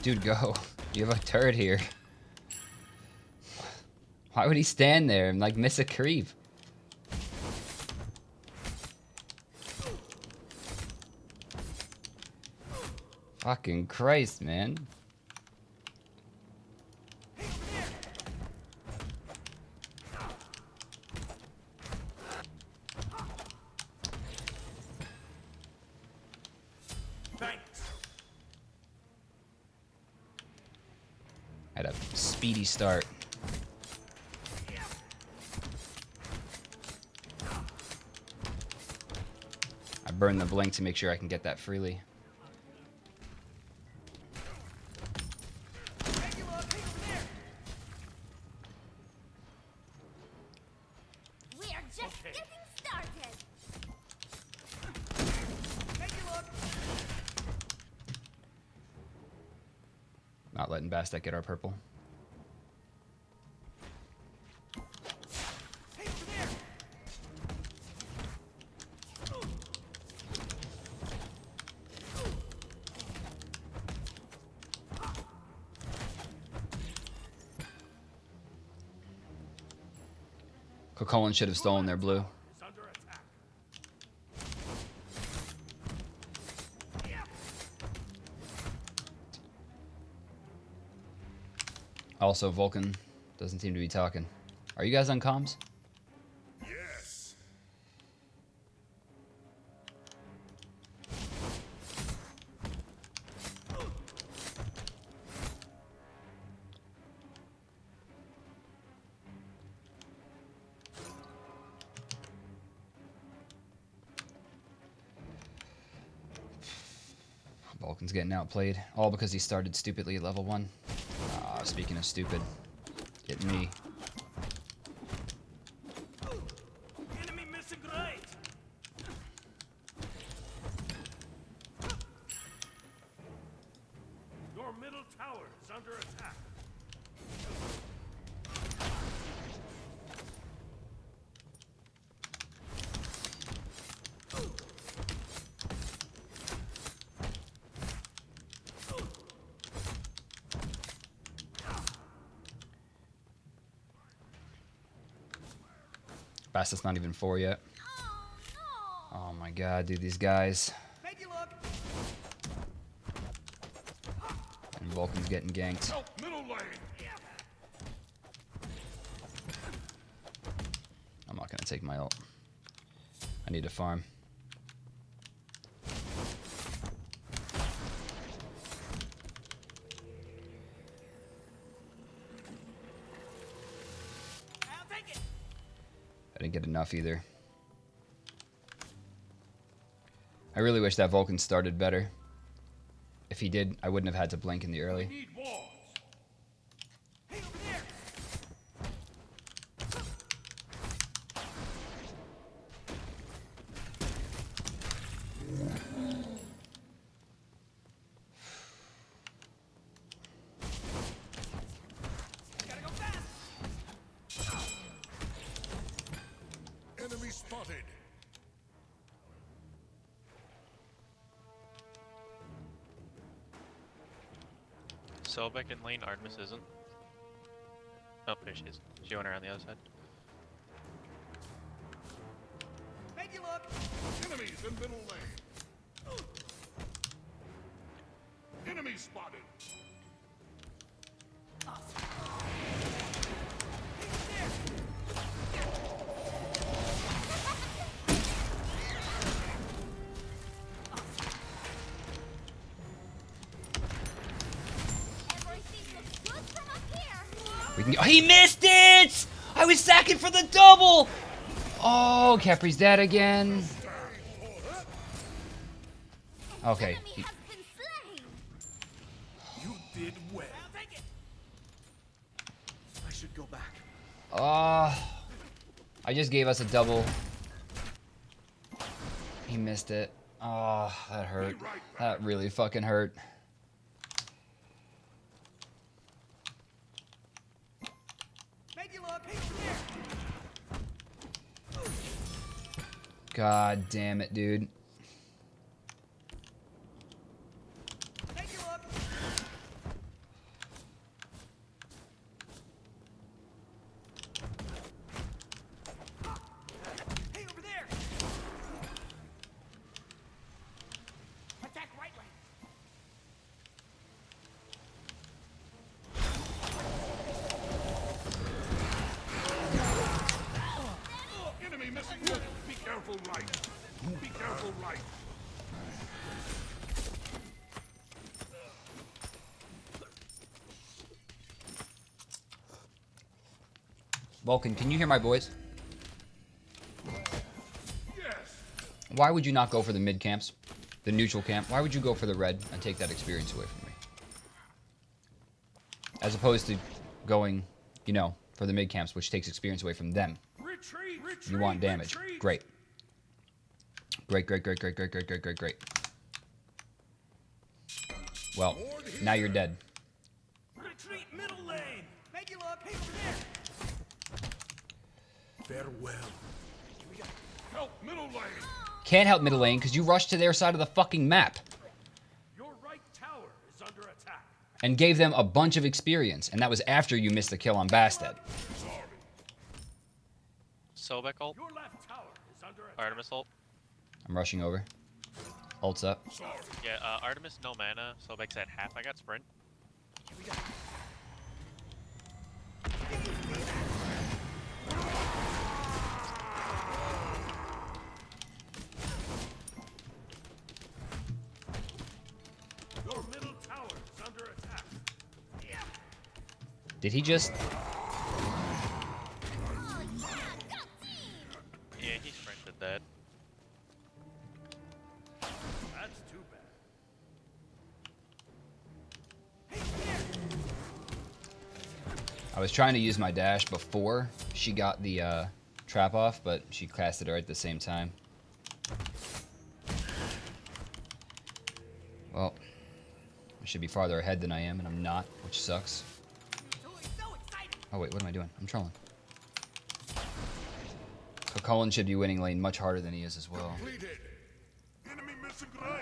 Dude, go. You have a turret here. Why would he stand there and like miss a creep? Fucking Christ, man. Had a speedy start. I burned the blink to make sure I can get that freely. We are just getting started. Not letting Bastet get our purple. Coquelin should have stolen their blue. Also, Vulcan doesn't seem to be talking. Are you guys on comms? Yes. Vulcan's getting outplayed. All because he started stupidly at level 1. Speaking of stupid, get me. Enemy missing right. Your middle tower is under attack. Bastet's not even 4 yet. Oh no! Oh my god, dude, these guys. And Vulcan's getting ganked. Help middle lane. I'm not gonna take my ult. I need to farm. I didn't get enough either. I really wish that Vulcan started better. If he did, I wouldn't have had to blink in the early. Need walls. Hey, over there. Gotta go fast. Enemy spotted. Selbek in lane, Artemis isn't. Oh, there she is. She went around the other side. Make you look. Enemies in middle lane. Enemy spotted. Everything looks good from up here. We can. Oh, he missed it! I was sacking for the double! Oh, Kepri's dead again. Okay. Enemy has been slain. You did well. I should go back. I just gave us a double. He missed it. Oh, that hurt. That really fucking hurt. Make you look. God damn it, dude. Make you look. Vulcan, can you hear my voice? Yes. Why would you not go for the mid camps? The neutral camp? Why would you go for the red and take that experience away from me? As opposed to going, you know, for the mid camps, which takes experience away from them. Retreat. Retreat. You want damage. Retreat. Great. Great, great, great, great, great, great, great, great, great. Well, now you're dead. Retreat middle lane. Make you look. Hey, over there. Farewell. Help middle lane. Can't help middle lane because you rushed to their side of the fucking map Your right tower is under attack. and gave them a bunch of experience, and that was after you missed the kill on Bastet. Sorry. Sobek ult. Your left tower is under attack. Artemis ult. I'm rushing over. Ult's up. Sorry. Yeah, Artemis no mana. Sobek's at half. I got sprint. Your middle tower is under attack. Did he just... Yeah, he sprinted that. That's too bad. I was trying to use my dash before she got the trap off, but she casted it right at the same time. Well, I should be farther ahead than I am, and I'm not, which sucks. Oh wait, what am I doing? I'm trolling. So Cullen should be winning lane much harder than he is as well. Completed. Enemy missing right.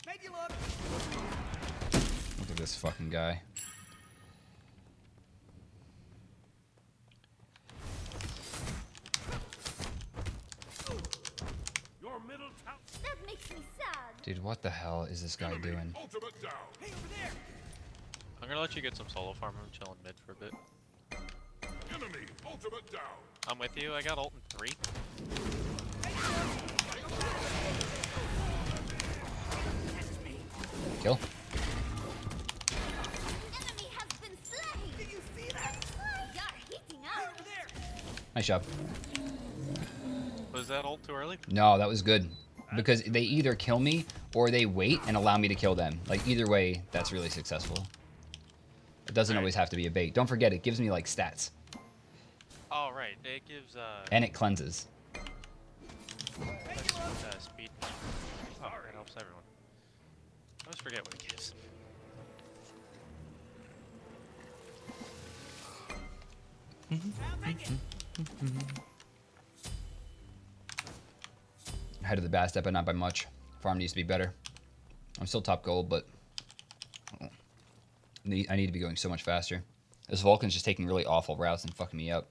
Make you look. Look at this fucking guy. Your middle tower. That makes me sad. Dude, what the hell is this guy doing? Ultimate down. Hey, over there. I'm gonna let you get some solo farm. I'm chilling mid for a bit. Enemy ultimate down. I'm with you. I got ult in 3. Kill. Enemy has been slain. Did you see that? You're heating up. Over there. Nice job. Was that ult too early? No, that was good. Because they either kill me or they wait and allow me to kill them. Like, either way, that's really successful. It doesn't always have to be a bait. Don't forget, it gives me, like, stats. Oh, right. It gives, And it cleanses. speed. Oh, that helps everyone. I always forget what it gives. Ahead of the Bastet, but not by much. Farm needs to be better. I'm still top gold, but I need to be going so much faster. This Vulcan's just taking really awful routes and fucking me up.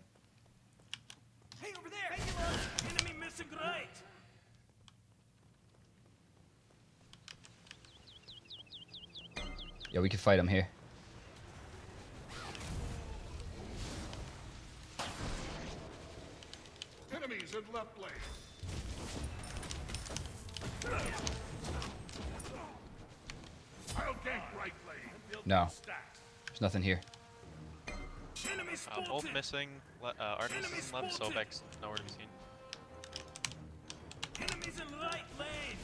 Hey, over there. Hey, you look. Enemy missing right. Yeah, we can fight him here. Enemies in left lane. I'll gank right lane. Build No. stacks. There's nothing here. Enemy spotted. Both missing. Artemis Enemy is left. spotted. Sobek's nowhere to be seen. Enemies in right lane.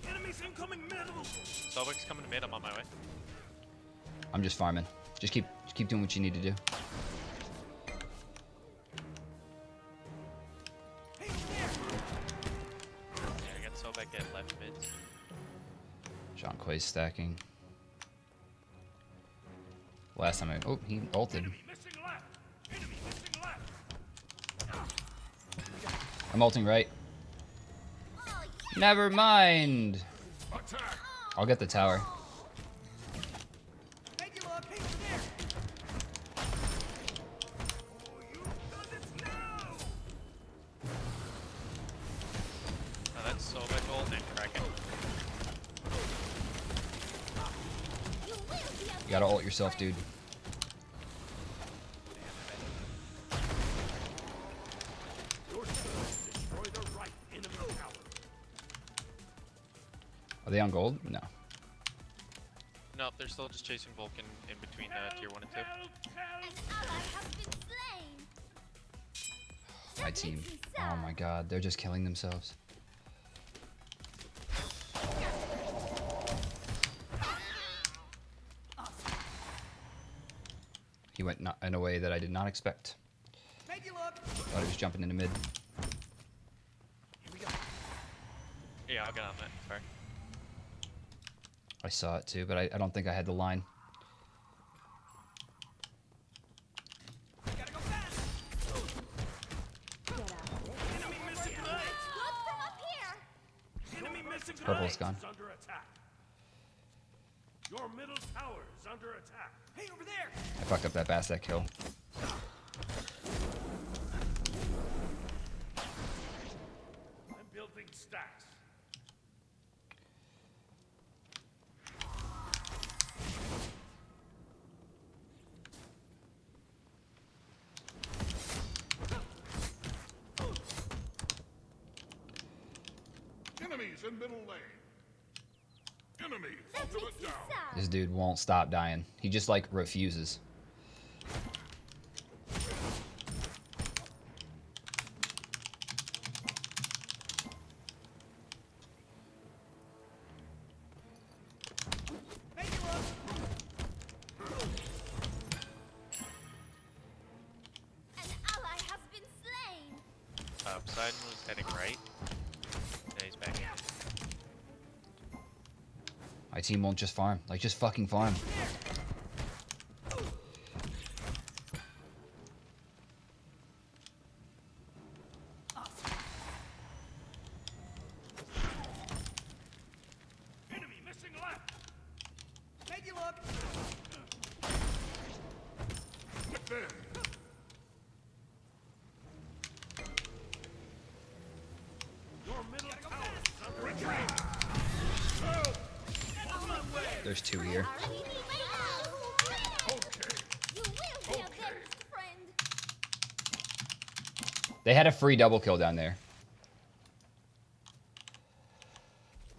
Enemies incoming middle. Sobek's coming to mid. I'm on my way. I'm just farming. Just keep doing what you need to do. Hey, over there. Yeah, I got Sobek at left mid. John Quay's stacking. Last time oh, he ulted. Enemy missing left. Enemy missing left. I'm ulting right. Never mind. Attack. I'll get the tower. Take you look. Hey, over there. Oh, you done it now. That's Sobek ult and Kraken. You will be You gotta ult yourself, dude. Your turn. Destroy the right enemy tower. Are they on gold? No. No, Nope, they're still just chasing Vulcan in between tier 1 and 2. An ally has been slain. My team. Oh my god, they're just killing themselves. He went in a way that I did not expect. Make you look. Thought he was jumping into mid. Here we go. Yeah, I'll get on that. Sorry. I saw it too, but I don't think I had the line. Gotta go fast. Enemy missing legs. Look from up here. Enemy missing Purple's legs gone. is under attack. Your middle tower is under attack. Hey, over there. I fucked up that Bastet kill. I'm building stacks. Enemies in middle lane. Enemy That ultimate makes me down. sad. This dude won't stop dying. He just like refuses. Make you look. An ally has been slain. Poseidon was heading right. Yeah, he's back in. My team won't just farm. Like, just fucking farm. Enemy missing left. Make you look. Get them. Your middle tower is under attack. Help! On my way. There's two here. Okay. You will be avenged, friend. They had a free double kill down there.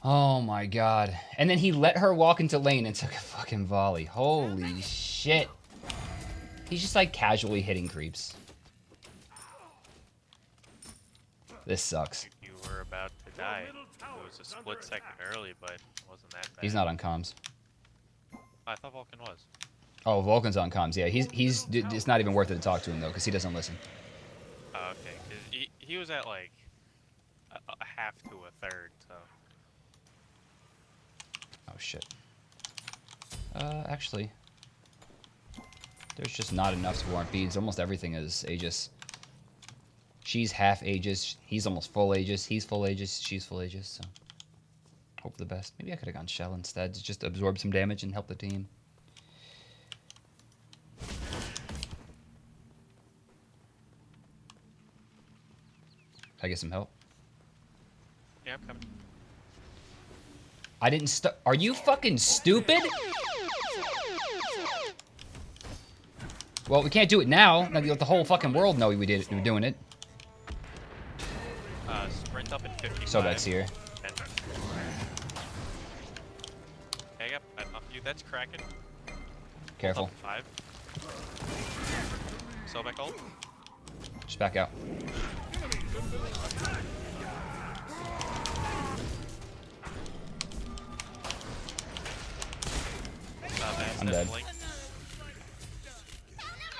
Oh my god. And then he let her walk into lane and took a fucking volley. Holy shit. He's just like casually hitting creeps. This sucks. You were about to die. It was a split second early, but it wasn't that bad. He's not on comms. I thought Vulcan was. Oh, Vulcan's on comms. Yeah, it's not even worth it to talk to him though, because he doesn't listen. Oh, okay. 'Cause he was at like a half to a third, so. Oh shit. Actually, there's just not enough to warrant beads. Almost everything is Aegis. She's half Aegis. He's almost full Aegis. He's full Aegis. She's full Aegis. So hope for the best. Maybe I could have gone Shell instead to just absorb some damage and help the team. I get some help. Yeah, I'm coming. I didn't Are you fucking stupid? Well, we can't do it now. Now let the whole fucking world know we were doing it. Sprint up at 55. Sobek's here. Hey, yep, I bumped you. That's Kraken. Careful. Up at 5. Sobek ult. Just back out. I'm dead.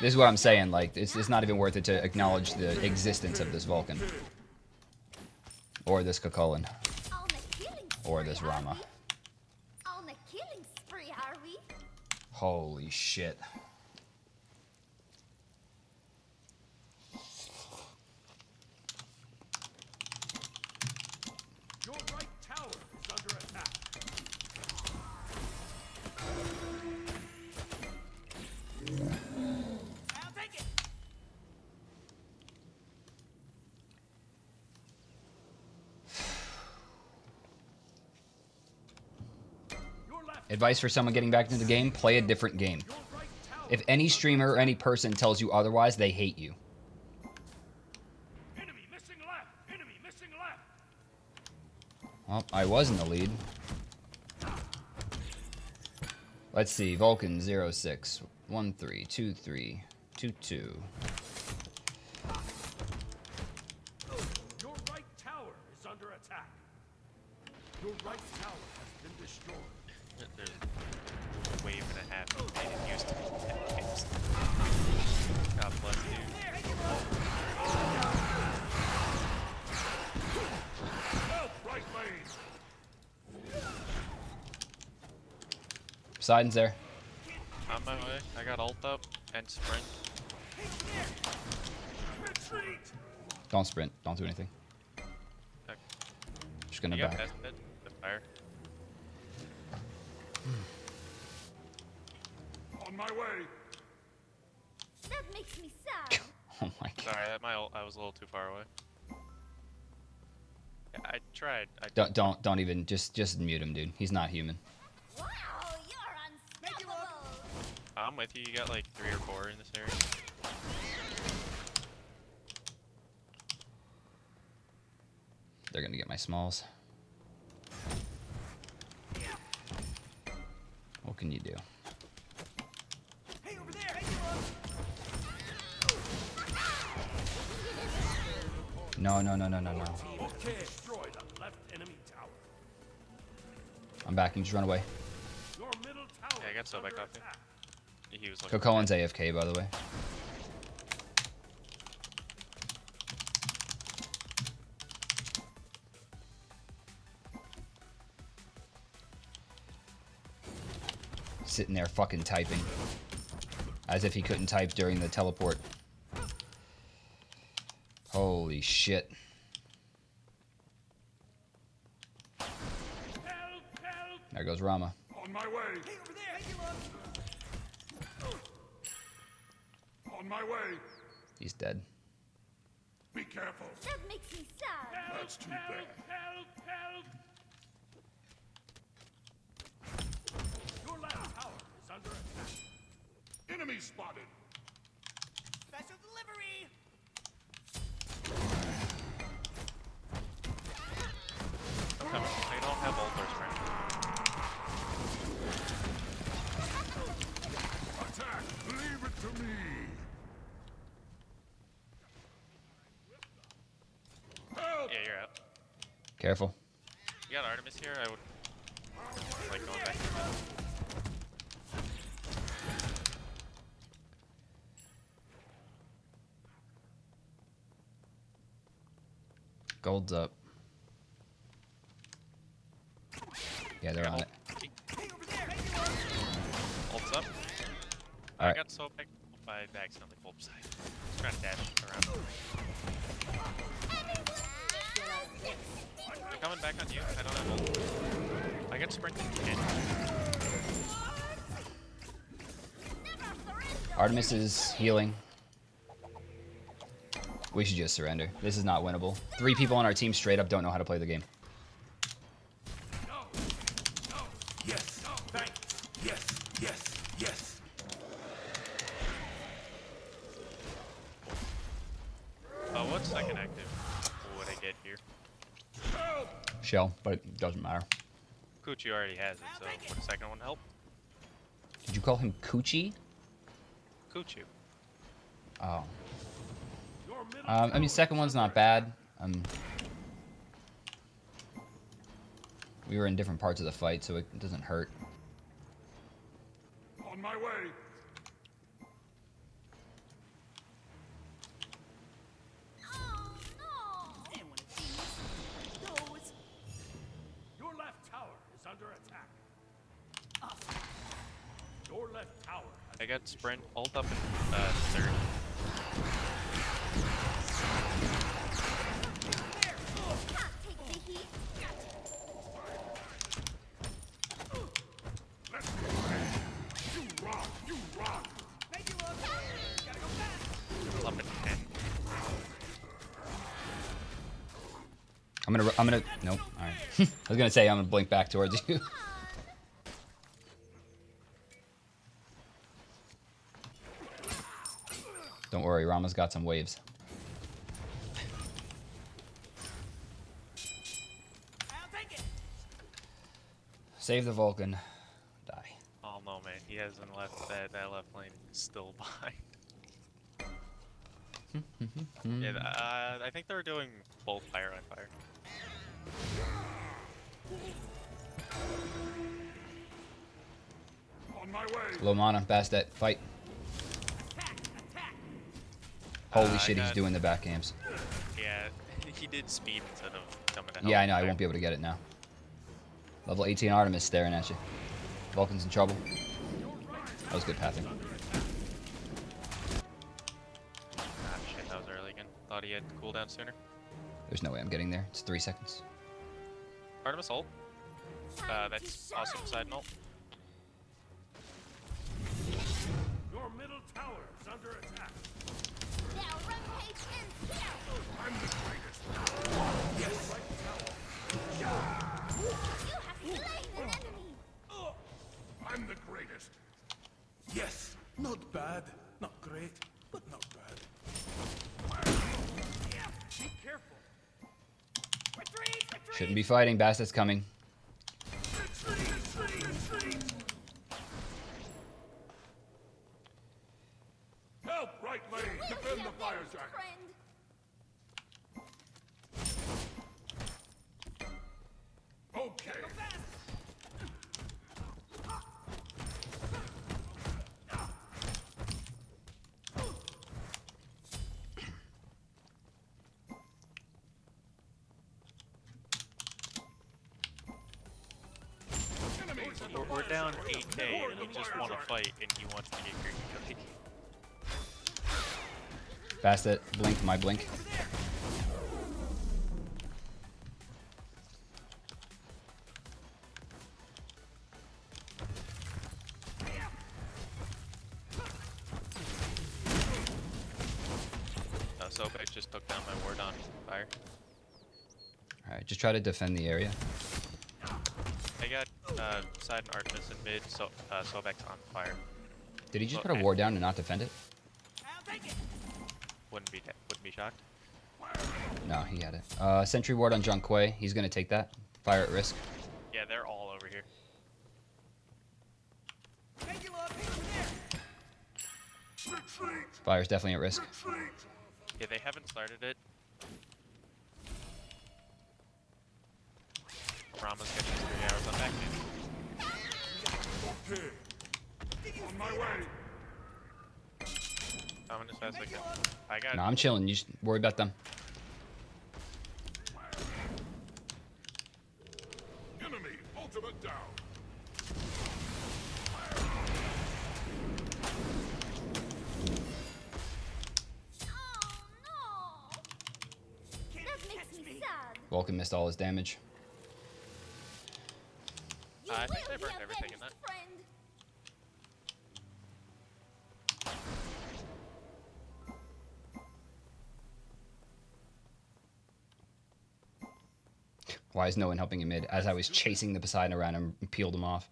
This is what I'm saying. Like, it's not even worth it to acknowledge the existence of this Vulcan. Or this Kakulin. On a killing Or this spree, are Rama. we? On a killing spree, are we? Holy shit. Your right tower is under attack. I'll take it. Your left. Advice for someone getting back into the game, play a different game. Your right tower. If any streamer or any person tells you otherwise, they hate you. Enemy missing left. Enemy missing left. Well, I was in the lead. Let's see. Vulcan 06 132322. Your right tower is under attack. Your right tower has been destroyed. There's a wave and a half. They didn't use to be 10 games. God bless you. Help, right lane. Poseidon's there. On my way. I got ult up and sprint. Retreat. Don't sprint. Don't do anything. Okay. Just gonna You got back. past it. The fire. On my way. That makes me sad. Oh my god. Sorry, my ult, I was a little too far away. Yeah, I tried. Don't even. Just mute him, dude. He's not human. Wow, you're unstoppable. I'm with you. You got like 3 or 4 in this area. They're gonna get my smalls. What can you do? Hey, over there. Hey, No. Okay, destroy the left enemy tower. I'm backing. Just run away. Your middle tower. Yeah, I got is Sobek under off you. attack. He was looking. Cohen's AFK, by the way. Sitting there fucking typing. As if he couldn't type during the teleport. Holy shit. Help, help. There goes Rama. On my way. Hey, over there. Hey, on my way. He's dead. Be careful. That makes me sad. That's too bad. Help, help. Your left tower is under attack. Enemy spotted. Special delivery. I'm coming. I don't have ult or sprint. Attack. Leave it to me. Help. Yeah, you're out. Careful. You got Artemis here. I would like going back. Gold's up. Yeah, they're on it. Ult's up. I Alright. got so back by accidentally pulled beside. Just trying to dash around. They're coming back on you. I don't have ult. I got sprint and can't. Artemis is healing. We should just surrender. This is not winnable. 3 people on our team straight up don't know how to play the game. Yes. Thanks. Yes. What's second active? What would I get here? Help. Shell, but it doesn't matter. Coochie already has it, so would the second one help? Did you call him Coochie? Coochie. Oh. Your middle I mean, tower second is one's under not bad. We were in different parts of the fight, so it doesn't hurt. attack. On my way. Oh no! Your left tower is under attack. Your left tower has I got been sprint ult up in third. Can't take the heat. Let's go. You rock. Make you up. Gotta go fast. Up in 10. I'm gonna, nope, alright. I was gonna say I'm gonna blink back towards you. Don't worry, Rama's got some waves. I'll take it. Save the Vulcan. Die. Oh no, man. guys in left that left lane is still behind. Yeah, I think they're doing both fire on fire. On my way. Low mana, Bastet, fight. Holy shit, he's got- doing the back cams. Yeah, he did speed instead of coming to help. Yeah, I know, I there. won't be able to get it now. Level 18 Artemis staring at you. Vulcan's in trouble. That was good pathing. Ah, shit, that was early again. Thought he had cooldown sooner. There's no way I'm getting there. It's 3 seconds. Artemis ult. That's also beside an ult. Your middle tower is under attack. Now rampage ends here. I'm the greatest. You have slain an enemy. I'm the greatest. Yes, not bad. Not great, but not bad. Be careful. Shouldn't be fighting. Bastet's coming. Help, right lane. We'll be Defend the avenged, fire jack. friend. Okay. Enemies at the We're fire down jack. 8k and he just want to fight and he wants to get greedy. Bastet, blink, my blink. Sobek just took down my ward on fire. Alright, just try to defend the area. I got side and Artemis in mid, so Sobek's on fire. Did he just Well, put a ward down and not defend it? Wouldn't be shocked. No, he had it. Sentry ward on Junk Quay. He's gonna take that. Fire at risk. Yeah, they're all over here. Retreat. Fire's definitely at risk. Retreat. Yeah, they haven't started it. Rama's getting his 3 hours on back end. Okay. On my way. Coming as fast as I can. I got No, I'm chilling. You just worry about them. Enemy ultimate down. Oh no! That makes me sad. Vulcan missed all his damage. You I think will they burned be everything in avenged, that. friend. Why is no one helping him mid? As I was chasing the Poseidon around him and peeled him off.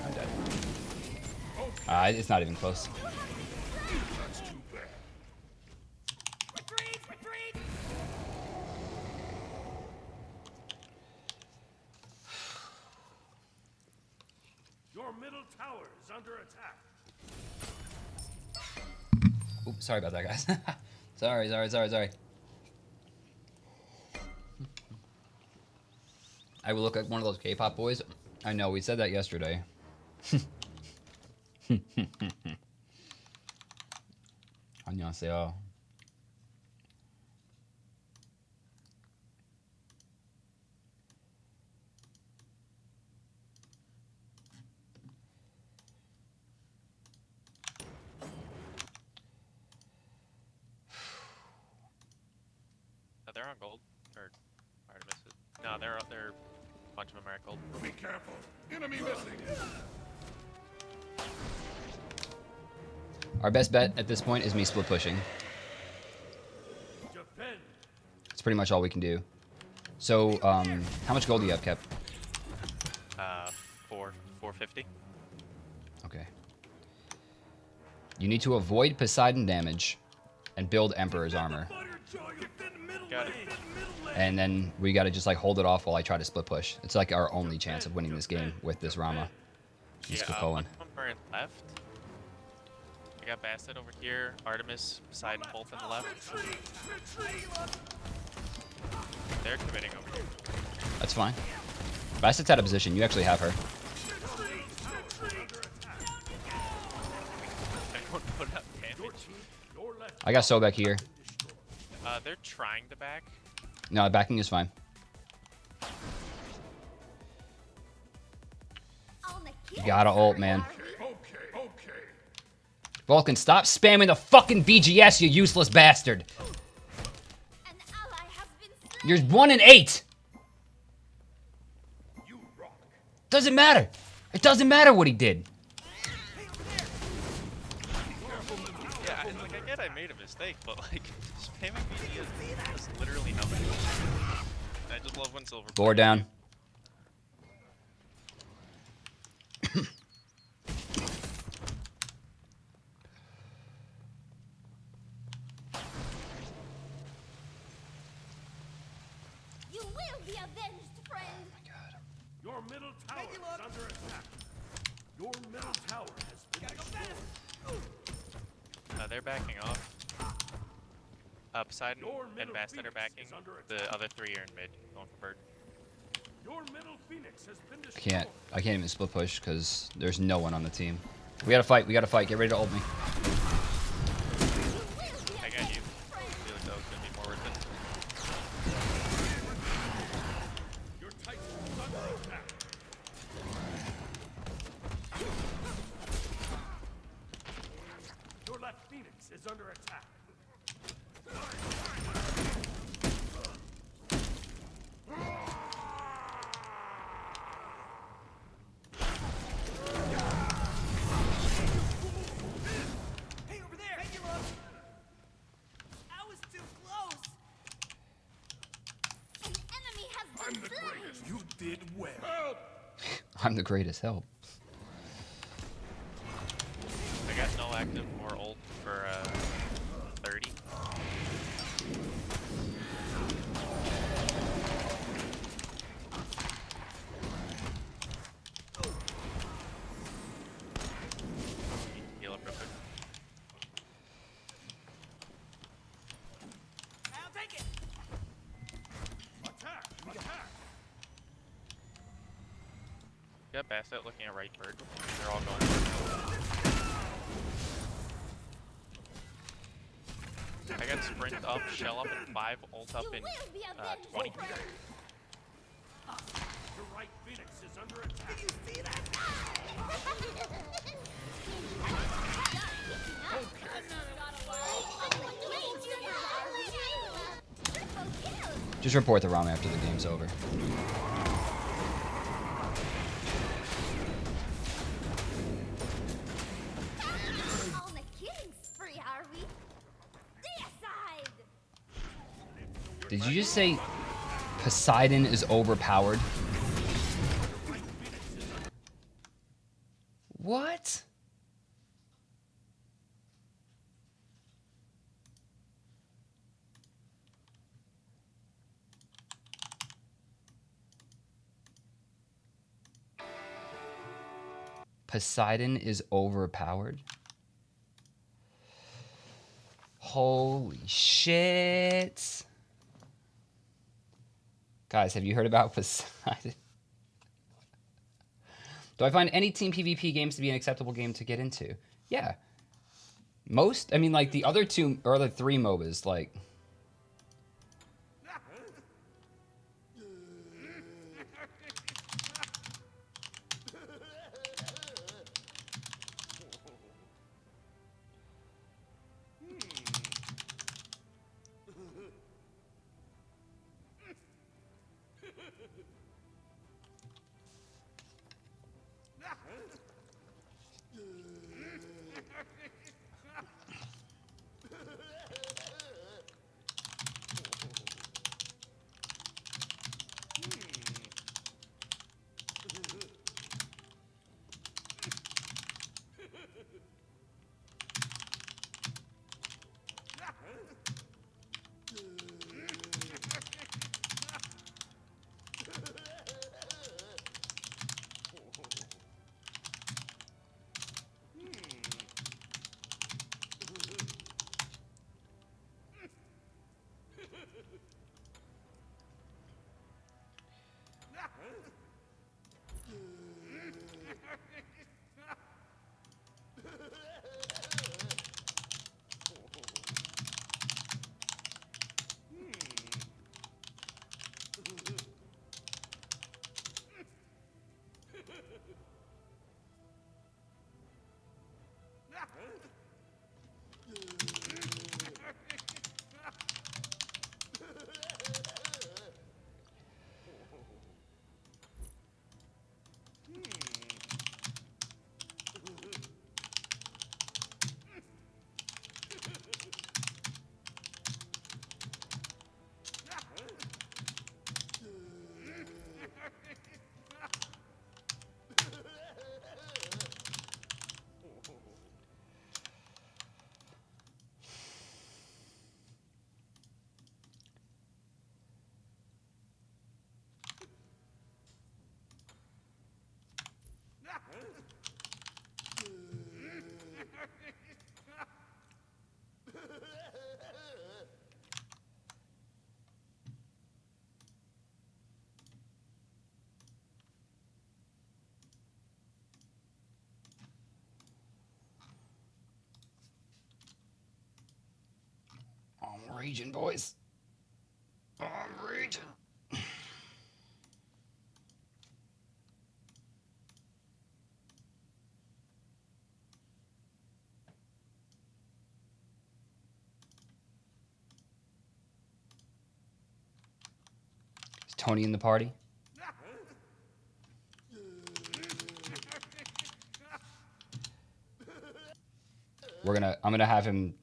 I'm dead. It's not even close. That's too bad. Your middle tower is under attack. Oops, sorry about that, guys. sorry. I will look like one of those K-pop boys. I know, we said that yesterday. 안녕하세요. They're on gold. Or Artemis is. No, they're a bunch of them are at gold. Be careful. Enemy missing. Our best bet at this point is me split pushing. Defend. It's pretty much all we can do. So, how much gold do you have, Kep? 450. Okay. You need to avoid Poseidon damage and build Emperor's armor. Fire jaw, get in the middle Got it. And then we got to just like hold it off while I try to split push. It's like our only chance of winning this game with this Rama. He's Yeah, Kapoan. one are in left. I got Bastet over here, Artemis, Poseidon, both on the left. They're committing over here. That's fine. Bassett's out of position. You actually have her. Everyone put up damage. I got Sobek here. They're trying to back. No, backing is fine. On the You kill gotta ult, spree, man. are we? Okay. Vulcan, stop spamming the fucking BGS, you useless bastard. An ally has been You're slain. 1 in 8. Doesn't matter. It doesn't matter what he did. Yeah, like I get I made a mistake, but like spamming BG is literally nothing. I just love when silver. Gore down. You will be avenged, friend. Your middle tower is under attack. Your middle tower has been destroyed. They're backing off. Poseidon Your and middle Bastet are Phoenix backing. is under The attack. other three are in mid, going for bird. Your middle phoenix has been destroyed. I can't even split push because there's no one on the team. We gotta fight. We gotta fight. Get ready to ult me. You will be I got you. avenged, friend. I feel like that was gonna be more worth it. Your titan is under attack. Your left phoenix is under attack. Hey, over there! Hey, I was too close! An enemy has been slain. You did well. I'm the greatest help. I got no active or ult for 30. Heal up real quick. I'll take it! Attack! Attack! Got Bastet looking at right bird. They're all going. I got sprint up, shell up, and 5 ult up You in will be avenged, 20. friend. Your right phoenix is under attack. You see that? Just report the ROM after the game's over. On the killing spree, are we? Deicide! Did you just say Poseidon is overpowered? What? Poseidon is overpowered? Holy shit. Guys, have you heard about Poseidon? Do I find any team PvP games to be an acceptable game to get into? Yeah. Most? I mean, like, the other two, or the three MOBAs, like... raging, boys. I'm raging. Is Tony in the party? I'm gonna have him.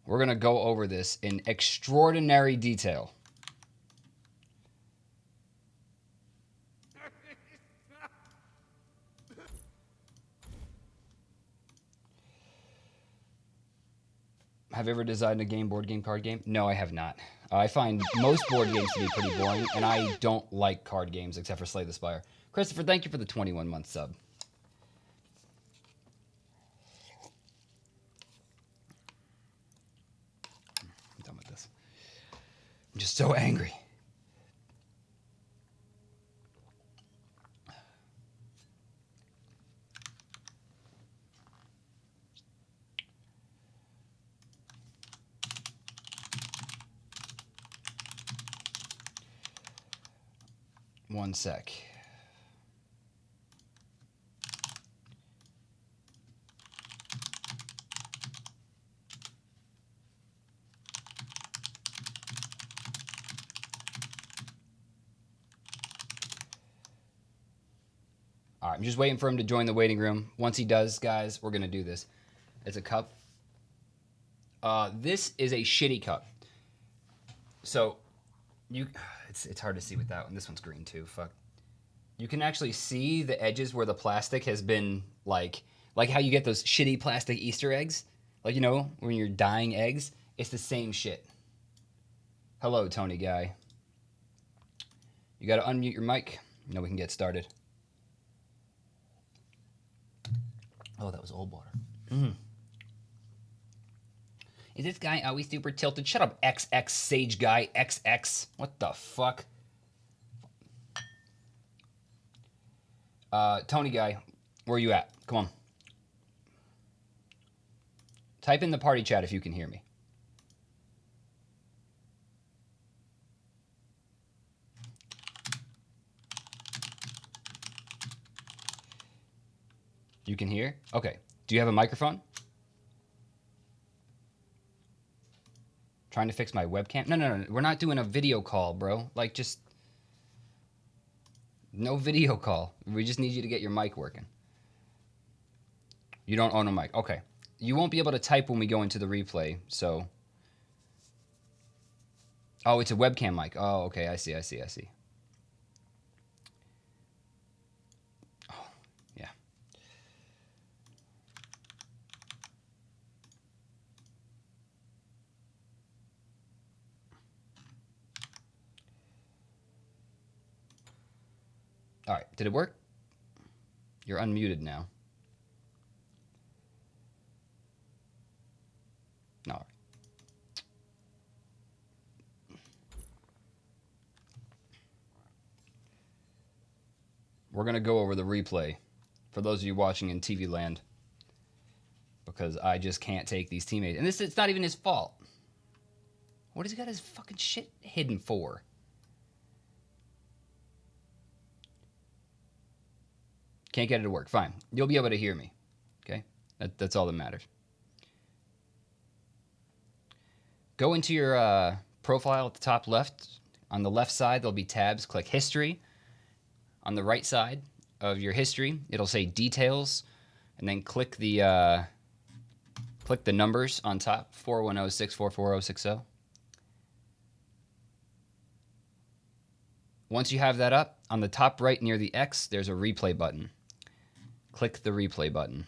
We're gonna go over this in extraordinary detail. Have you ever designed a game, board game, card game? No, I have not. I find most board games to be pretty boring, and I don't like card games except for Slay the Spire. Christopher, thank you for the 21-month sub. I'm done with this. I'm just so angry. One sec. All right, I'm just waiting for him to join the waiting room. Once he does, guys, we're gonna do this. It's a cup. This is a shitty cup. So, it's hard to see with that one. This one's green too. Fuck. You can actually see the edges where the plastic has been like how you get those shitty plastic Easter eggs. Like, you know, when you're dyeing eggs, it's the same shit. Hello, Tony guy. You gotta unmute your mic. Now we can get started. Oh, that was old water. Is this guy always super tilted? Shut up, XX Sage Guy. XX. What the fuck? Tony guy, where are you at? Come on. Type in the party chat if you can hear me. You can hear? Okay. Do you have a microphone? Trying to fix my webcam? No. We're not doing a video call, bro. Like, just... No video call. We just need you to get your mic working. You don't own a mic. Okay. You won't be able to type when we go into the replay, so... Oh, it's a webcam mic. Oh, okay. I see. Oh, yeah. All right. Did it work? You're unmuted now. No. We're going to go over the replay for those of you watching in TV land, because I just can't take these teammates. And it's not even his fault. What has he got his fucking shit hidden for? Can't get it to work. Fine. You'll be able to hear me. Okay? That's all that matters. Go into your profile at the top left. On the left side, there'll be tabs. Click History. On the right side of your history, it'll say Details. And then click the numbers on top. 410-644-060. Once you have that up, on the top right near the X, there's a replay button. Click the replay button.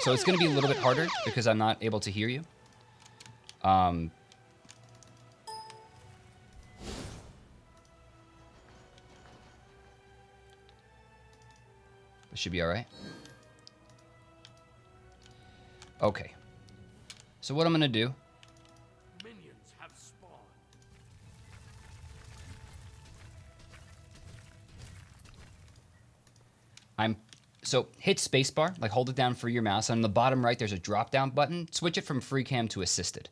So it's going to be a little bit harder because I'm not able to hear you. It should be all right. Okay. So what I'm going to do... Minions have spawned. So hit spacebar, like hold it down for your mouse. On the bottom right, there's a drop-down button. Switch it from free cam to assisted.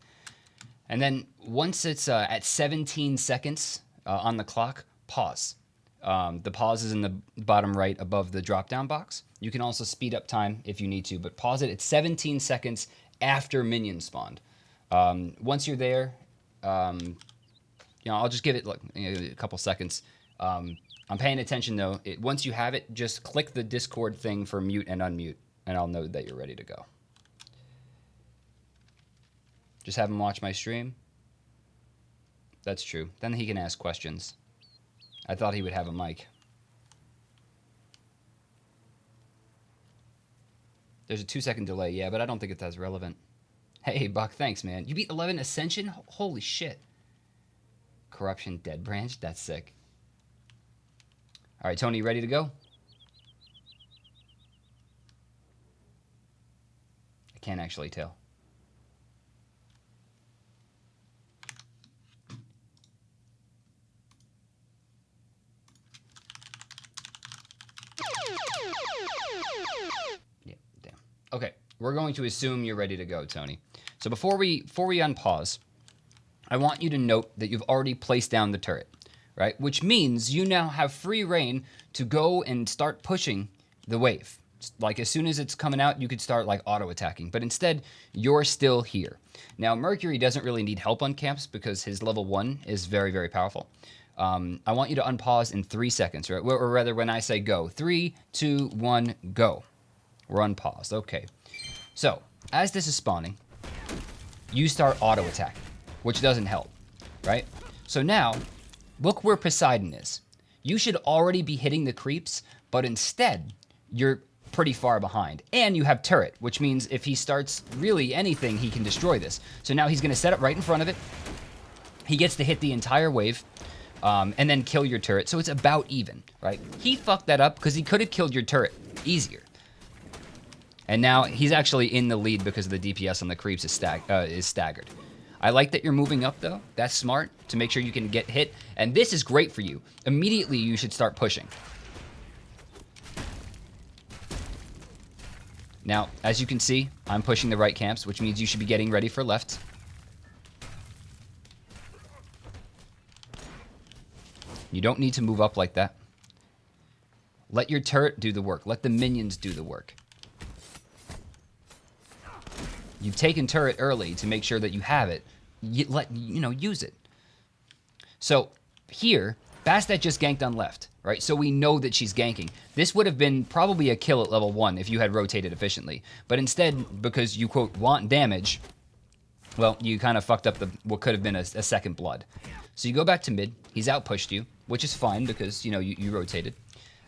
And then once it's at 17 seconds on the clock, pause. The pause is in the bottom right above the drop-down box. You can also speed up time if you need to, but pause it at 17 seconds after minion spawned. Once you're there, I'll just give it like a couple seconds. I'm paying attention though. Once you have it, just click the Discord thing for mute and unmute, and I'll know that you're ready to go. Just have him watch my stream. That's true. Then he can ask questions. I thought he would have a mic. There's a 2-second delay, yeah, but I don't think it's as relevant. Hey, Buck, thanks, man. You beat 11 Ascension? Holy shit. Corruption Dead Branch? That's sick. All right, Tony, you ready to go? I can't actually tell. Yeah, damn. Okay, we're going to assume you're ready to go, Tony. So before we unpause, I want you to note that you've already placed down the turret. Right? Which means you now have free reign to go and start pushing the wave. Like as soon as it's coming out, you could start like auto attacking, but instead you're still here. Now Mercury doesn't really need help on camps because his level 1 is very, very powerful. I want you to unpause in 3 seconds, right? Or rather when I say go, 3, 2, 1, go. We're unpaused, okay. So as this is spawning, you start auto attacking, which doesn't help, right? So now, look where Poseidon is. You should already be hitting the creeps, but instead, you're pretty far behind. And you have turret, which means if he starts really anything, he can destroy this. So now he's going to set up right in front of it. He gets to hit the entire wave, and then kill your turret. So it's about even, right? He fucked that up because he could have killed your turret easier. And now he's actually in the lead because the DPS on the creeps is staggered. I like that you're moving up, though. That's smart to make sure you can get hit. And this is great for you. Immediately, you should start pushing. Now, as you can see, I'm pushing the right camps, which means you should be getting ready for left. You don't need to move up like that. Let your turret do the work. Let the minions do the work. You've taken turret early to make sure that you have it. Use it. So here, Bastet just ganked on left, right? So we know that she's ganking. This would have been probably a kill at level 1 if you had rotated efficiently. But instead, because you, quote, want damage, well, you kind of fucked up what could have been a second blood. So you go back to mid. He's outpushed you, which is fine because, you rotated.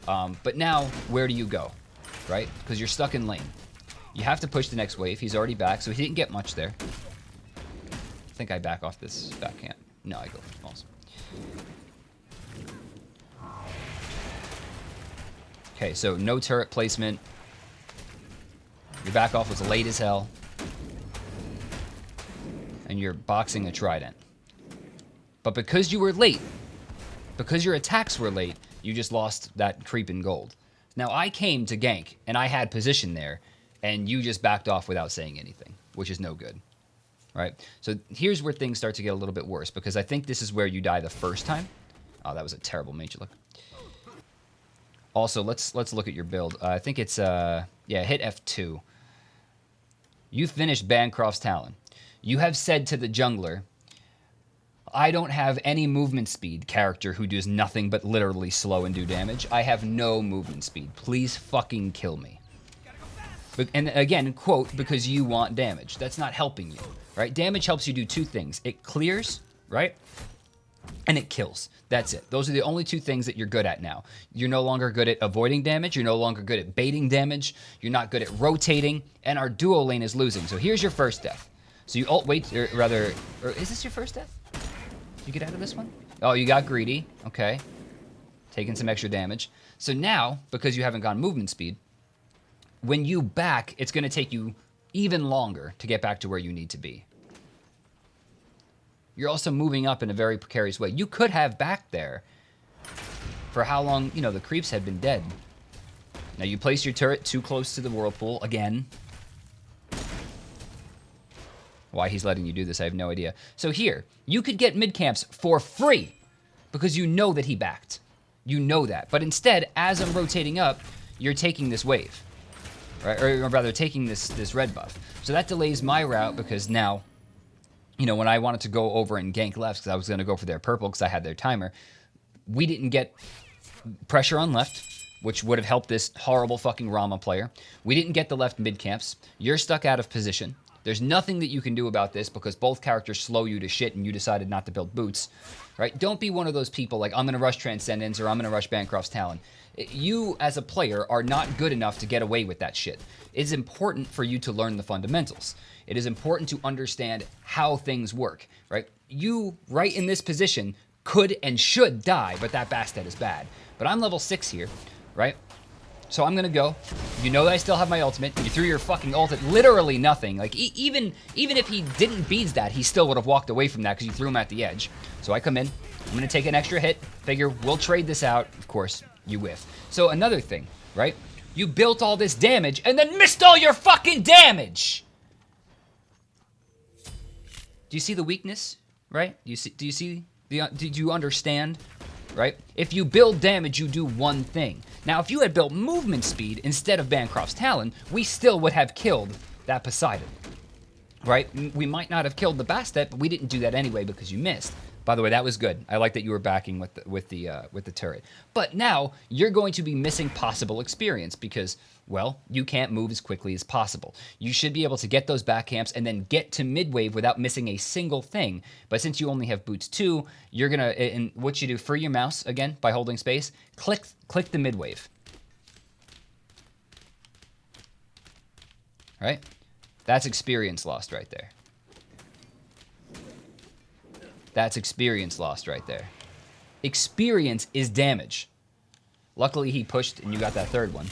But now, where do you go, right? Because you're stuck in lane. You have to push the next wave. He's already back, so he didn't get much there. I think I back off this backhand. No, I go false. Okay, so no turret placement. Your back off was late as hell. And you're boxing a trident. But because you were late, because your attacks were late, you just lost that creep in gold. Now, I came to gank, and I had position there, and you just backed off without saying anything, which is no good, right? So here's where things start to get a little bit worse, because I think this is where you die the first time. Oh, that was a terrible mage look. Also, let's look at your build. I think it's, hit F2. You finished Bancroft's Talon. You have said to the jungler, I don't have any movement speed character who does nothing but literally slow and do damage. I have no movement speed. Please fucking kill me. And again, quote, because you want damage. That's not helping you, right? Damage helps you do two things. It clears, right? and it kills. That's it. Those are the only two things that you're good at now. You're no longer good at avoiding damage. You're no longer good at baiting damage. You're not good at rotating, and our duo lane is losing. So here's your first death. So you ult wait, or rather, or is this your first death? Did you get out of this one? Oh, you got greedy. Okay. Taking some extra damage. So now, because you haven't gone movement speed, when you back, it's going to take you even longer to get back to where you need to be. You're also moving up in a very precarious way. You could have back there for how long, you know, the creeps had been dead. Now you place your turret too close to the whirlpool again. Why he's letting you do this, I have no idea. So here, you could get mid camps for free because you know that he backed. You know that. But instead, as I'm rotating up, you're taking this wave. Right? Or rather, taking this red buff. So that delays my route because now, you know, when I wanted to go over and gank left because I was going to go for their purple because I had their timer, we didn't get pressure on left, which would have helped this horrible fucking Rama player. We didn't get the left mid camps. You're stuck out of position. There's nothing that you can do about this because both characters slow you to shit and you decided not to build boots, right? Don't be one of those people like, I'm going to rush Transcendence or I'm going to rush Bancroft's Talon. You, as a player, are not good enough to get away with that shit. It's important for you to learn the fundamentals. It is important to understand how things work, right? You, right in this position, could and should die, but that Bastet is bad. But I'm level 6 here, right? So I'm gonna go. You know that I still have my ultimate. You threw your fucking ult at literally nothing. Like, even if he didn't beat that, he still would have walked away from that because you threw him at the edge. So I come in. I'm gonna take an extra hit. Figure we'll trade this out. Of course, you whiff. So another thing, right? You built all this damage and then missed all your fucking damage! Do you see the weakness, right? Do you understand, right? If you build damage, you do one thing. Now, if you had built movement speed instead of Bancroft's Talon, we still would have killed that Poseidon, right? We might not have killed the Bastet, but we didn't do that anyway because you missed. By the way, that was good. I like that you were backing with the turret. But now you're going to be missing possible experience because, well, you can't move as quickly as possible. You should be able to get those back camps and then get to mid-wave without missing a single thing. But since you only have boots 2, you're gonna, and what you do, free your mouse again by holding space, click the mid-wave. Right? That's experience lost right there. That's experience lost right there. Experience is damage. Luckily, he pushed and you got that third one.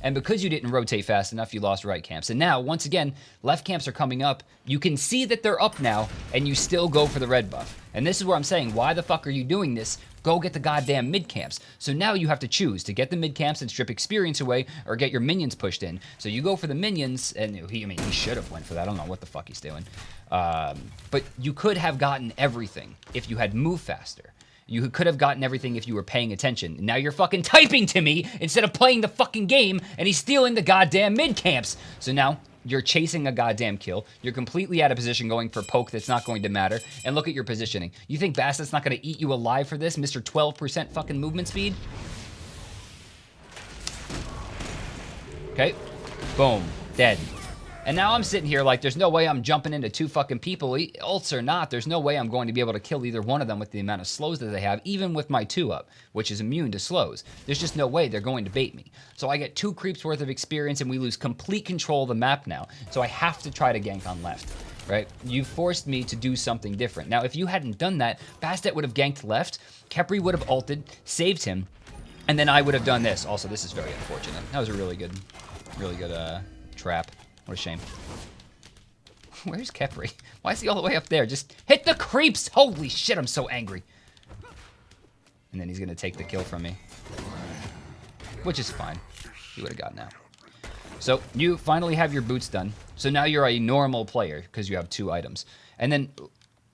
And because you didn't rotate fast enough, you lost right camps. And now, once again, left camps are coming up. You can see that they're up now, and you still go for the red buff. And this is where I'm saying, why the fuck are you doing this? Go get the goddamn mid camps. So now you have to choose to get the mid camps and strip experience away, or get your minions pushed in. So you go for the minions, and he should have went for that. I don't know what the fuck he's doing. But you could have gotten everything if you had moved faster. You could have gotten everything if you were paying attention. Now you're fucking typing to me instead of playing the fucking game, and he's stealing the goddamn mid camps. So now you're chasing a goddamn kill. You're completely out of position going for poke that's not going to matter. And look at your positioning. You think Basset's not going to eat you alive for this, Mr. 12% fucking movement speed? Okay. Boom. Dead. And now I'm sitting here like there's no way I'm jumping into 2 fucking people, ults or not, there's no way I'm going to be able to kill either one of them with the amount of slows that they have, even with my 2-up, which is immune to slows. There's just no way they're going to bait me. So I get 2 creeps worth of experience and we lose complete control of the map now. So I have to try to gank on left, right? You forced me to do something different. Now, if you hadn't done that, Bastet would have ganked left, Khepri would have ulted, saved him, and then I would have done this. Also, this is very unfortunate. That was a really good trap. What a shame. Where's Khepri? Why is he all the way up there? Just hit the creeps! Holy shit, I'm so angry. And then he's gonna take the kill from me. Which is fine. He would have gotten out. So, you finally have your boots done. So now you're a normal player, because you have 2 items. And then,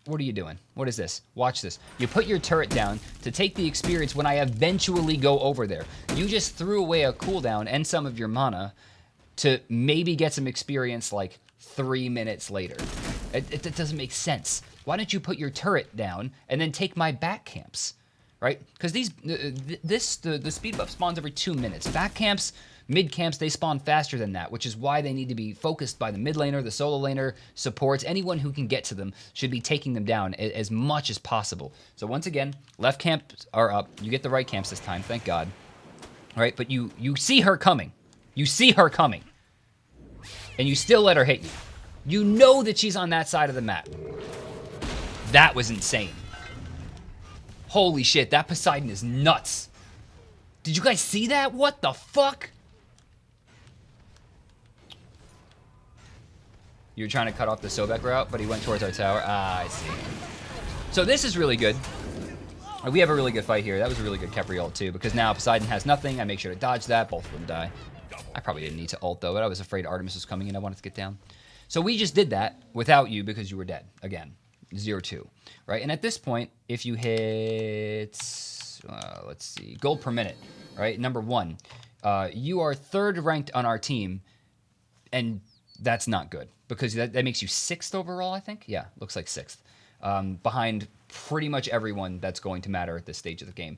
what are you doing? What is this? Watch this. You put your turret down to take the experience when I eventually go over there. You just threw away a cooldown and some of your mana to maybe get some experience like 3 minutes later. It doesn't make sense. Why don't you put your turret down and then take my back camps, right? Because the speed buff spawns every 2 minutes. Back camps, Mid camps, they spawn faster than that, which is why they need to be focused by the mid laner, the solo laner, supports. Anyone who can get to them should be taking them down as much as possible. So once again, left camps are up. You get the right camps this time, thank God. All right, but you see her coming. You see her coming. And you still let her hit you. You know that she's on that side of the map. That was insane. Holy shit, that Poseidon is nuts. Did you guys see that? What the fuck? You were trying to cut off the Sobek route, but he went towards our tower. Ah, I see. So this is really good. We have a really good fight here. That was a really good Kepri ult too, because now Poseidon has nothing. I make sure to dodge that. Both of them die. I probably didn't need to ult though, but I was afraid Artemis was coming in. I wanted to get down. So we just did that without you because you were dead. Again, 0-2, right? And at this point, if you hit, let's see, gold per minute, right? Number 1, you are 3rd ranked on our team, and that's not good because that makes you 6th overall, I think. Yeah, looks like 6th, behind pretty much everyone that's going to matter at this stage of the game.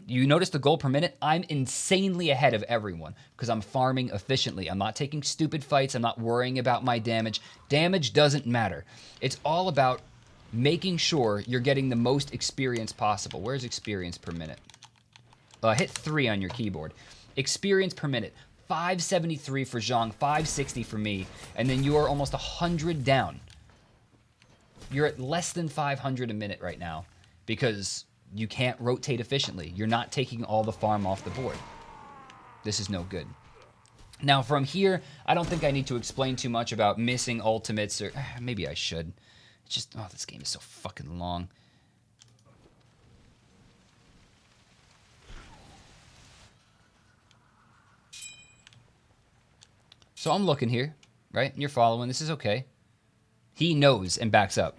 You notice the gold per minute? I'm insanely ahead of everyone because I'm farming efficiently. I'm not taking stupid fights. I'm not worrying about my damage. Damage doesn't matter. It's all about making sure you're getting the most experience possible. Where's experience per minute? Hit 3 on your keyboard. Experience per minute. 573 for Zhang, 560 for me, and then you are almost 100 down. You're at less than 500 a minute right now because you can't rotate efficiently. You're not taking all the farm off the board. This is no good. Now from here, I don't think I need to explain too much about missing ultimates, or maybe I should. It's just, oh, this game is so fucking long. So I'm looking here, right? And you're following. This is okay. He knows and backs up.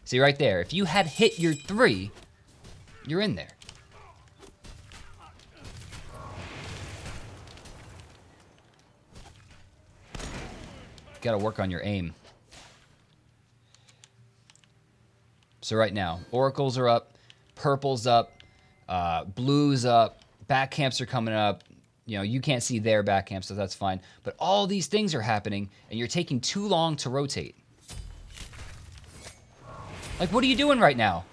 See right there, if you had hit your 3, you're in there. Gotta work on your aim. So right now, oracles are up, purple's up, blue's up, back camps are coming up. You know, you can't see their back camp, so that's fine. But all these things are happening, and you're taking too long to rotate. Like, what are you doing right now?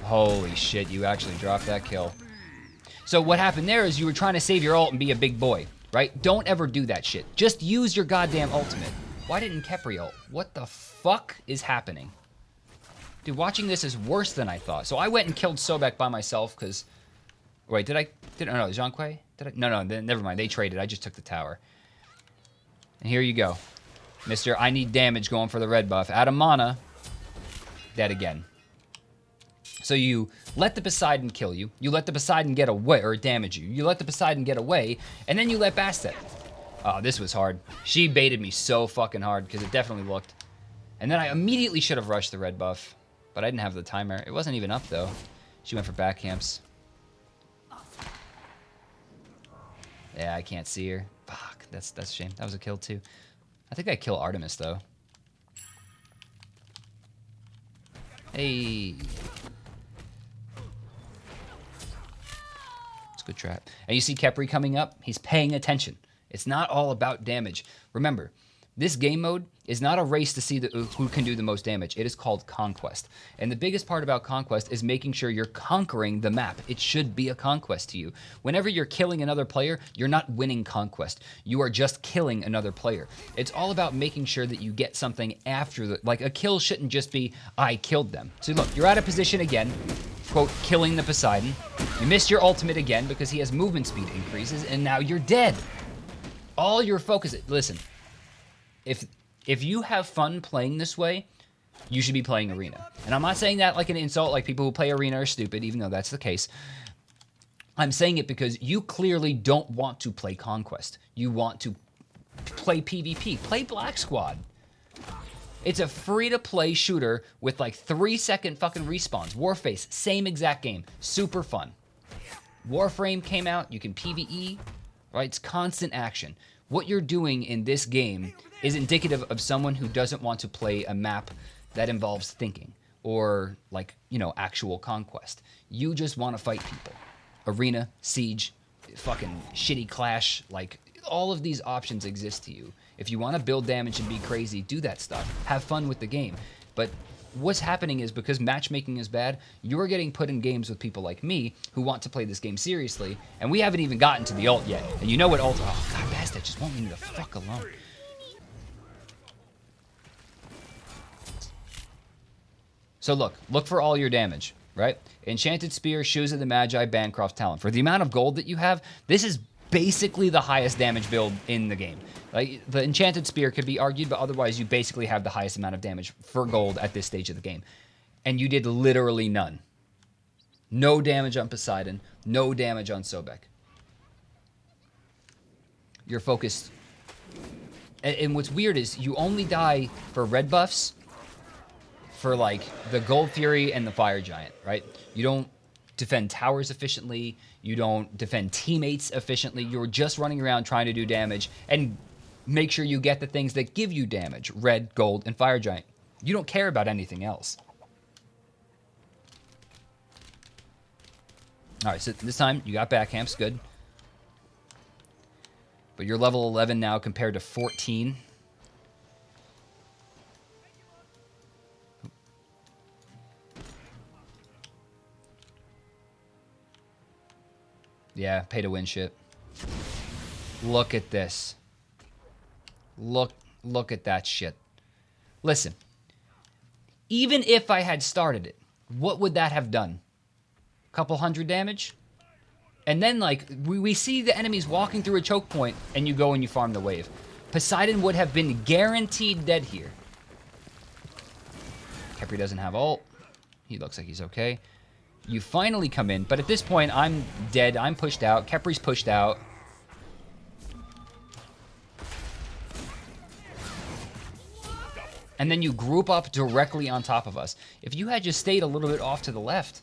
Holy shit, you actually dropped that kill. So what happened there is you were trying to save your ult and be a big boy, right? Don't ever do that shit. Just use your goddamn ultimate. Why didn't Kepri ult? What the fuck is happening? Dude, watching this is worse than I thought. So I went and killed Sobek by myself because... Wait, no, Zhang Kui? No, never mind. They traded. I just took the tower. And here you go. Mister, I need damage going for the red buff. Out of mana. Dead again. So you let the Poseidon kill you. You let the Poseidon get away, or damage you. You let the Poseidon get away, and then you let Bastet. Oh, this was hard. She baited me so fucking hard because it definitely looked. And then I immediately should have rushed the red buff. But I didn't have the timer. It wasn't even up, though. She went for back camps. Yeah, I can't see her. Fuck, that's a shame. That was a kill, too. I think I kill Artemis, though. Hey. It's a good trap. And you see Kepri coming up? He's paying attention. It's not all about damage. Remember, this game mode is not a race to see who can do the most damage. It is called Conquest. And the biggest part about Conquest is making sure you're conquering the map. It should be a conquest to you. Whenever you're killing another player, you're not winning Conquest. You are just killing another player. It's all about making sure that you get something after the... Like, a kill shouldn't just be, I killed them. So look, you're out of position again. Quote, killing the Poseidon. You missed your ultimate again because he has movement speed increases, and now you're dead. All your focus... Listen. If you have fun playing this way, you should be playing Arena. And I'm not saying that like an insult, like people who play Arena are stupid, even though that's the case. I'm saying it because you clearly don't want to play Conquest. You want to play PvP. Play Black Squad. It's a free-to-play shooter with like 3-second fucking respawns. Warface, same exact game. Super fun. Warframe came out. You can PvE. Right? It's constant action. What you're doing in this game is indicative of someone who doesn't want to play a map that involves thinking or like, actual conquest. You just want to fight people. Arena, siege, fucking shitty clash, like all of these options exist to you. If you want to build damage and be crazy, do that stuff. Have fun with the game. But what's happening is because matchmaking is bad, you're getting put in games with people like me who want to play this game seriously, and we haven't even gotten to the ult yet. And you know what ult... Oh, God, Bastet just won't leave me the fuck alone. So look for all your damage, right? Enchanted Spear, Shoes of the Magi, Bancroft's Talon. For the amount of gold that you have, this is basically the highest damage build in the game. Like, the Enchanted Spear could be argued, but otherwise you basically have the highest amount of damage for gold at this stage of the game. And you did literally none. No damage on Poseidon, no damage on Sobek. You're focused. And what's weird is you only die for red buffs for like the Gold Fury and the Fire Giant, right? You don't defend towers efficiently. You don't defend teammates efficiently. You're just running around trying to do damage and make sure you get the things that give you damage. Red, gold, and Fire Giant. You don't care about anything else. All right, so this time you got back camps, good. But you're level 11 now compared to 14. Yeah, pay to win shit. Look at this. Look at that shit. Listen. Even if I had started it, what would that have done? Couple hundred damage? And then, like, we see the enemies walking through a choke point, and you go and you farm the wave. Poseidon would have been guaranteed dead here. Khepri doesn't have ult. He looks like he's okay. You finally come in, but at this point, I'm dead. I'm pushed out. Khepri's pushed out. And then you group up directly on top of us. If you had just stayed a little bit off to the left...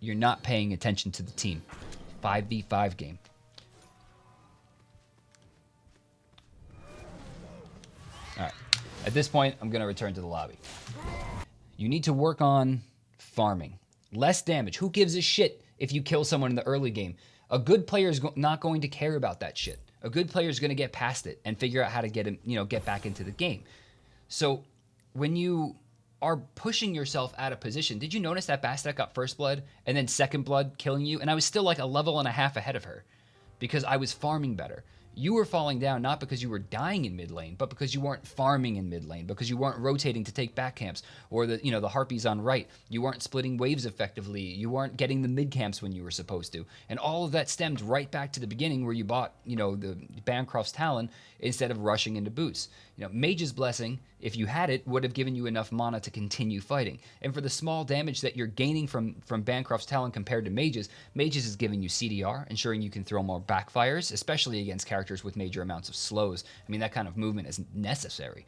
You're not paying attention to the team. 5v5 game. Alright. At this point, I'm going to return to the lobby. You need to work on farming. Less damage. Who gives a shit if you kill someone in the early game? A good player is not going to care about that shit. A good player is going to get past it and figure out how to get him, get back into the game. So when you are pushing yourself out of position, did you notice that Bastet got first blood and then second blood killing you? And I was still like a level and a half ahead of her because I was farming better. You were falling down not because you were dying in mid lane, but because you weren't farming in mid lane, because you weren't rotating to take back camps, or the harpies on right. You weren't splitting waves effectively. You weren't getting the mid camps when you were supposed to. And all of that stemmed right back to the beginning where you bought, the Bancroft's Talon instead of rushing into boots. Mage's Blessing, if you had it, would have given you enough mana to continue fighting. And for the small damage that you're gaining from Bancroft's Talon compared to Mage's is giving you CDR, ensuring you can throw more backfires, especially against characters with major amounts of slows. I mean, that kind of movement is necessary.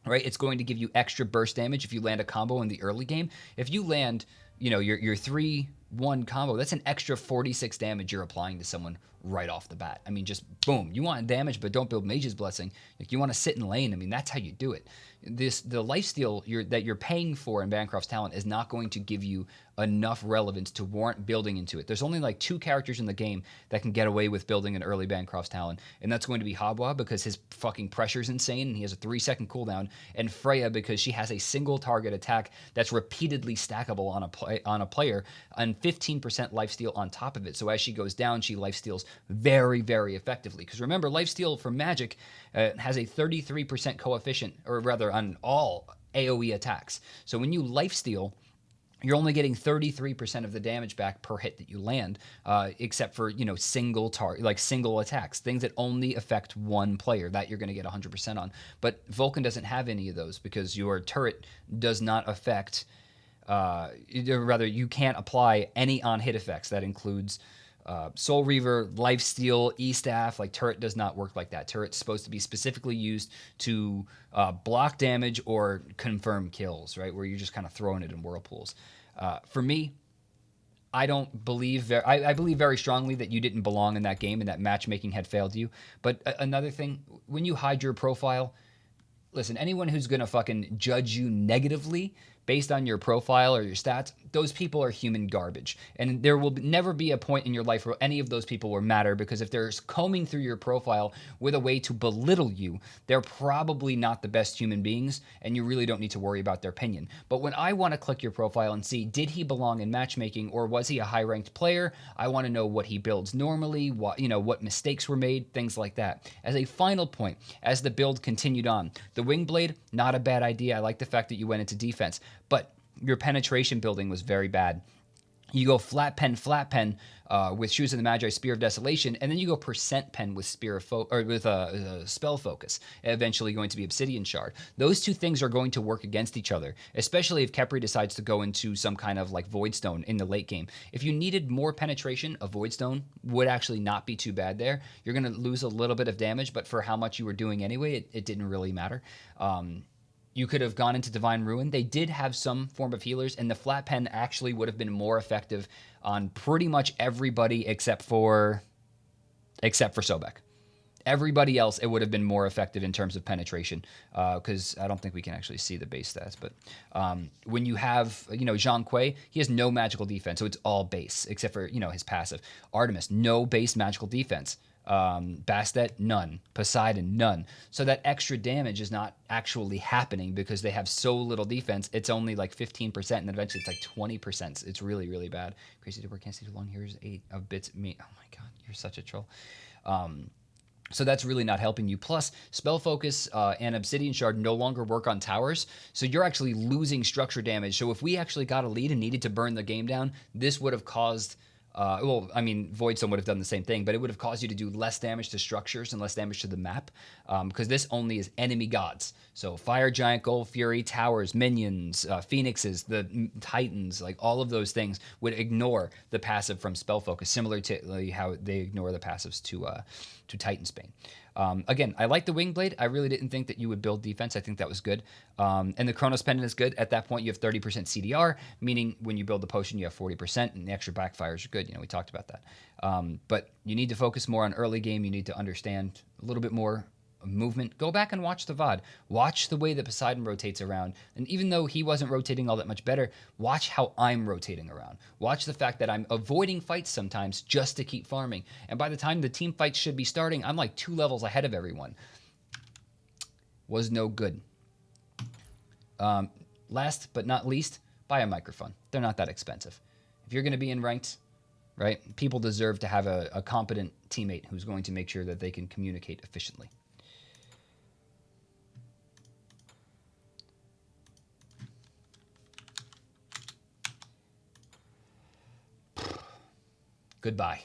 Right? It's going to give you extra burst damage if you land a combo in the early game. If you land, your 3-1 combo, that's an extra 46 damage you're applying to someone right off the bat. I mean, just boom. You want damage, but don't build Mage's Blessing. Like, you want to sit in lane. I mean, that's how you do it. The lifesteal that you're paying for in Bancroft's Talent is not going to give you enough relevance to warrant building into it. There's only like 2 characters in the game that can get away with building an early Bancroft's Talent, and that's going to be Habwa because his fucking pressure's insane and he has a 3-second cooldown, and Freya because she has a single target attack that's repeatedly stackable on a player and 15% lifesteal on top of it. So as she goes down, she lifesteals very, very effectively. Because remember, lifesteal for magic has a 33% coefficient, or rather on all AoE attacks. So when you lifesteal, you're only getting 33% of the damage back per hit that you land, except for, single attacks, things that only affect one player, that you're going to get 100% on. But Vulcan doesn't have any of those because your turret does not affect, you can't apply any on-hit effects. That includes Soul Reaver, Lifesteal, E-Staff. Like, turret does not work like that. Turret's supposed to be specifically used to block damage or confirm kills, right? Where you're just kind of throwing it in whirlpools. For me, I don't believe I believe very strongly that you didn't belong in that game and that matchmaking had failed you. But another thing, when you hide your profile, listen, anyone who's going to fucking judge you negatively based on your profile or your stats, those people are human garbage. And there will never be a point in your life where any of those people will matter, because if they're combing through your profile with a way to belittle you, they're probably not the best human beings, and you really don't need to worry about their opinion. But when I want to click your profile and see, did he belong in matchmaking, or was he a high-ranked player? I want to know what he builds normally, what mistakes were made, things like that. As a final point, as the build continued on, the wing blade, not a bad idea. I like the fact that you went into defense, but your penetration building was very bad. You go flat pen, with Shoes of the Magi, Spear of Desolation, and then you go percent pen with Spell Focus, eventually going to be Obsidian Shard. Those two things are going to work against each other, especially if Khepri decides to go into some kind of like Void Stone in the late game. If you needed more penetration, a Void Stone would actually not be too bad there. You're going to lose a little bit of damage, but for how much you were doing anyway, it didn't really matter. You could have gone into Divine Ruin. They did have some form of healers, and the flat pen actually would have been more effective on pretty much everybody except for Sobek. Everybody else, it would have been more effective in terms of penetration, because I don't think we can actually see the base stats. But when you have, Zhang Kuei, he has no magical defense, so it's all base, except for, his passive. Artemis, no base magical defense. Bastet, none. Poseidon, none. So that extra damage is not actually happening because they have so little defense. It's only like 15%, and then eventually it's like 20%. It's really, really bad. Crazy to work, can't see too long. Here's 8 of bits. Me. Oh my god, you're such a troll. So that's really not helping you. Plus, Spell Focus and Obsidian Shard no longer work on towers, so you're actually losing structure damage. So if we actually got a lead and needed to burn the game down, this would have caused... Void Stone would have done the same thing, but it would have caused you to do less damage to structures and less damage to the map, because this only is enemy gods. So Fire Giant, Gold Fury, towers, minions, phoenixes, the titans, like all of those things would ignore the passive from Spell Focus, similar to how they ignore the passives to Titan's Bane. Again, I like the Wing Blade. I really didn't think that you would build defense. I think that was good. And the Chronos Pendant is good. At that point, you have 30% CDR, meaning when you build the potion, you have 40%, and the extra backfires are good. We talked about that. But you need to focus more on early game. You need to understand a little bit more movement. Go back and watch the VOD. Watch the way that Poseidon rotates around. And even though he wasn't rotating all that much better, watch how I'm rotating around. Watch the fact that I'm avoiding fights sometimes just to keep farming. And by the time the team fights should be starting, I'm like 2 levels ahead of everyone. Was no good. Last but not least, buy a microphone. They're not that expensive. If you're going to be in ranked, right, people deserve to have a competent teammate who's going to make sure that they can communicate efficiently. Goodbye.